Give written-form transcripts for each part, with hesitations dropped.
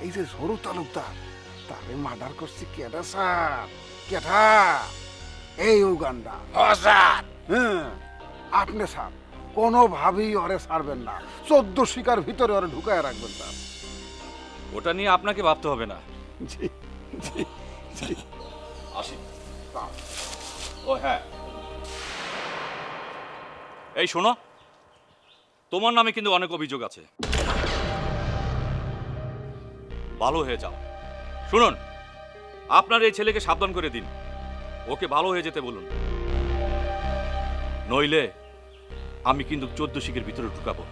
এই যে ঝরু তালুকদার তারে মার্ডার করছে কেডা স্যার? কেডা? এই উগান্ডা। স্যার হ্যাঁ আপনি স্যার কোনোভাবেই ওরে ছাড়বেন না, 14 শিকার ভিতরে ওরে ঢুকায় রাখবেন স্যার। ওটা নিয়ে আপনাকে ভাবতে হবে না। জি জি জি। আসি। ও হ্যাঁ, এই শোনো, তোমার নামে কিন্তু অনেক অভিযোগ আছে। ভালো হয়ে যাও। শুনুন, আপনার এই ছেলেকে সাবধান করে দিন, ওকে ভালো হয়ে যেতে বলুন, নইলে আমি কিন্তু 14 শিখের ভিতরে ঢুকাবো।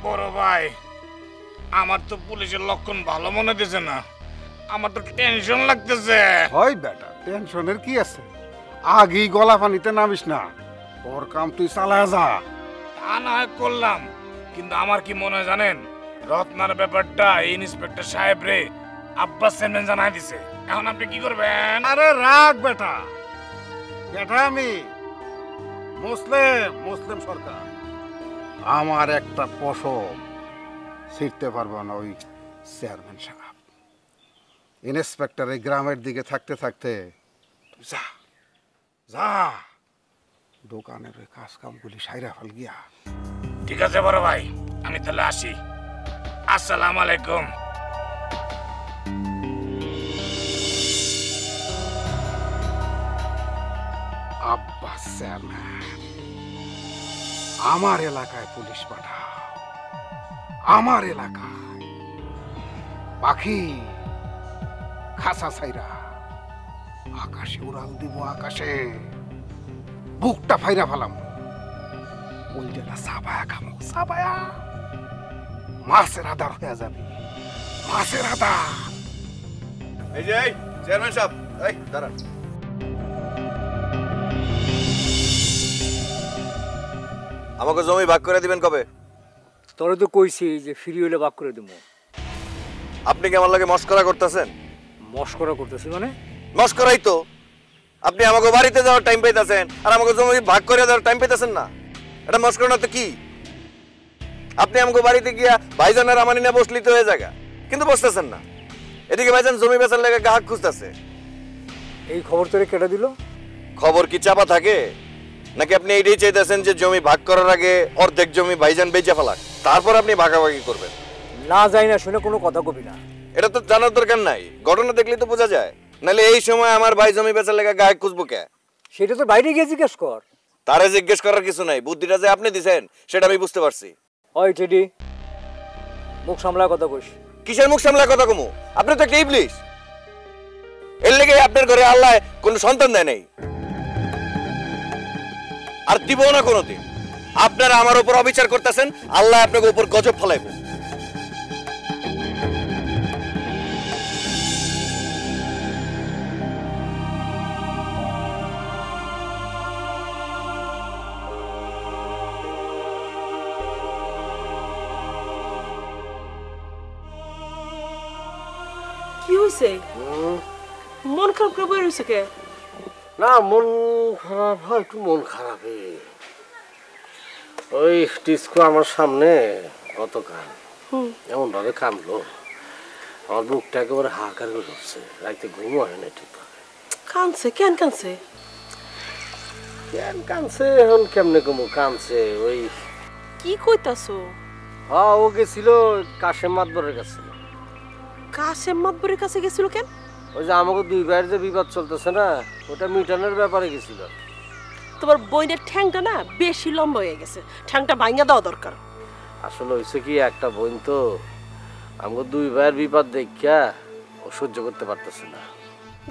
বড় ভাই, আমার তো পুলিশের লক্ষণ ভালো মনে দিছে না, আমার তো টেনশন লাগতেছে। হয় বেটা, টেনশনের কি আছে? আগেই গলা পানিতে নামিস না, ওর কাম তুই চালায় যা। তা না হয় করলাম, কিন্তু আমার কি মনে হয় জানেন, রত্নার ব্যাপারটা ইন্সপেক্টর সাহেব রে আব্বাস চেয়ারম্যান জানাই দিছে। এখন আপনি কি করবেন? আরে রাখ বেটা, বেটা আমি মুসলিম সরকার, আমার একটা পশম ছিঁড়তে পারবো না ওই চেয়ারম্যান সাহেব। ইন্সপেক্টর এই গ্রামের দিকে থাকতে থাকতে যা যা দোকানের ওই কাজ কামগুলি সাইরা ফেল গিয়া। ঠিক আছে বড় ভাই, আমি তাহলে আসি। আসসালামু আলাইকুম। আব্বাস চেয়ারম্যান, আমার এলাকায় পুলিশ পাঠাও, আমার এলাকায় পাখি খাসা ছাইরা আকাশে উড়াল দিব, আকাশে বুকটা ফাইরা ফেলাম, ওই জেলা সাবায়া খামো, সাবায়া মাছের আদার হয়ে যাবে, মাছের আদার। এই যে চেয়ারম্যান সাহেব, এই দাঁড়ান। আমাকে জমি ভাগ করে দিবেন কবে? তোরে তো কইছি যে ফ্রি হইলে ভাগ করে দেবো। আপনি কি আমার লাগে মস্করা করতেছেন? মস্করা করতেছি মানে? মস্করাই তো। আপনি আমাকে বাড়িতে যাওয়ার টাইম পাইতেছেন আর আমাকে জমি ভাগ করে দেওয়ার টাইম পাইতেছেন না, এটা মস্করা না তো কি? আপনি আমাকে বাড়িতে গিয়া ভাইজানের আমানি না বসলি তো হয়ে জায়গা, কিন্তু বসতেছেন না। এদিকে ভাইজান জমি বেচার লেগে গ্রাহক খুঁজতেছে। এই খবর তোরে কেটে দিল? খবর কি চাপা থাকে নাকি আপনি এইটাই চাইতেছেন যে জমি ভাগ করার আগে অর্ধেক জমি ভাইজান বেচে ফেলাক, তারপর আপনি ভাগাভাগি করবেন? না যাই না শুনে কোনো কথা কবি না। এটা তো জানার দরকার নাই, ঘটনা দেখলেই তো বোঝা যায়। নাহলে এই সময় আমার ভাই জমি বেচার লেগে গায়ে খুঁজবো কে? সেটা তো বাইরে গিয়ে জিজ্ঞেস কর। তারে জিজ্ঞেস করার কিছু নাই, বুদ্ধিটা যে আপনি দিছেন সেটা আমি বুঝতে পারছি। ওই টেডি, মুখ সামলায় কথা কইস। কিসের মুখ সামলায় কথা কমু? আপনি তো একটা ইবলিশ। এর লেগে আপনার ঘরে আল্লাহ কোনো সন্তান দেয় নাই, আর দিব না কোনোদিন। আপনারা আমার উপর অবিচার করতেছেন, আল্লাহ আপনাকে উপর গজব ফলাইব। কি হইছে? মন খারাপ করে বই রইছে কে? না মন খারাপ হয়, একটু মন খারাপই। ওই ডিস্কো আমার সামনে গতকাল এমন ভাবে কামলো, আমার বুকটা একেবারে হাহাকার করে উঠছে, রাইতে ঘুমও হয় না ঠিকভাবে। কানছে? কেন কানছে? কেন কানছে এখন কেমনে কমু, কানছে ওই। কি কইতাছো? হ্যাঁ ও গেছিল কাশেম মাতবরের কাছে। কাশেম মাতবরের কাছে গেছিল কেন? ওই যে আমাকে দুই ভাইয়ের যে বিবাদ চলতেছে না, ওটা মিটানোর ব্যাপারে গেছিল। তোমার বইনের ঠ্যাংটা না বেশি লম্বা হয়ে গেছে, ঠ্যাংটা ভাঙা দেওয়া দরকার। আসলে হয়েছে কি, একটা বোন তো আমাকে দুই ভাইয়ের বিবাদ দেখিয়া ও সহ্য করতে পারতেছে না।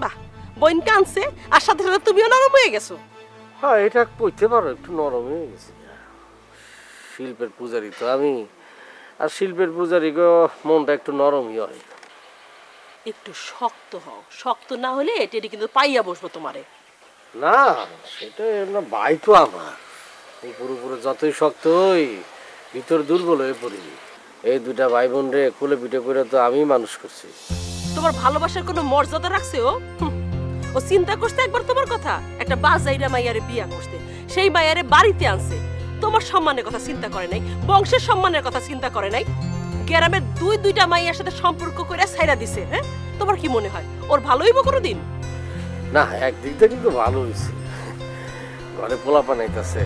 বাহ, বইন কানছে আর সাথে সাথে তুমিও নরম হয়ে গেছো। হ্যাঁ এটা কইতে পারো, একটু নরম হয়ে গেছে। শিল্পের পূজারি তো আমি, আর শিল্পের পূজারি গো মনটা একটু নরমই হয়। একটু শক্ত হও, শক্ত না হলে টেডি কিন্তু পাইয়া বসবো তোমারে। না সেটা না, ভাই তো আমার উপর উপরে যতই শক্ত হই ভিতর দুর্বল হয়ে পড়ি। এই দুটা ভাই বোন রে কোলে পিঠে করে তো আমি মানুষ করছি। তোমার ভালোবাসার কোনো মর্যাদা রাখছে ও? ও চিন্তা করছে একবার তোমার কথা? একটা বাজাইরা মাইয়ারে বিয়া করতে, সেই মাইয়ারে বাড়িতে আনছে, তোমার সম্মানের কথা চিন্তা করে নাই, বংশের সম্মানের কথা চিন্তা করে নাই, গ্রামের দুইটা মাইয়ার সাথে সম্পর্ক করে ছাইরা দিছে। হ্যাঁ, তোমার কি মনে হয় ওর ভালো হইব কোনোদিন? না, একদিক দিয়ে কিন্তু ভালো হয়েছে, ঘরে পোলাপা নাইতেছে।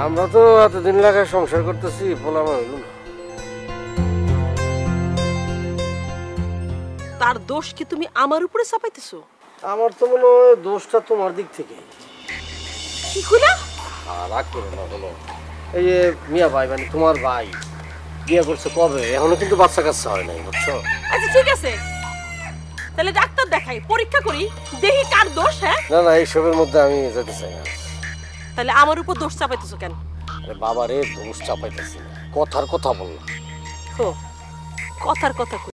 আমরা তো এতদিন লাগায় সংসার করতেছি, পোলাপা হইল না। তার দোষ কি তুমি আমার উপরে চাপাইতেছো? আমার তো মনে হয় দোষটা তোমার দিক থেকে। কি কইলা? রাগ করো না, হলো এই যে মিয়া ভাই, মানে তোমার ভাই বিয়ে করছে কবে, এখনো কিন্তু বাচ্চা কাচ্চা হয় নাই, বুঝছো? আচ্ছা ঠিক আছে, তাহলে ডাক্তার দেখাই, পরীক্ষা করি, দেখি কার দোষ। হ্যাঁ, না না, এইসবের মধ্যে আমি যেতে চাই না। তাহলে আমার উপর দোষ চাপাইতেছো কেন? বাবারে দোষ চাপাইতেছি না, কথার কথা বললাম। কথার কথা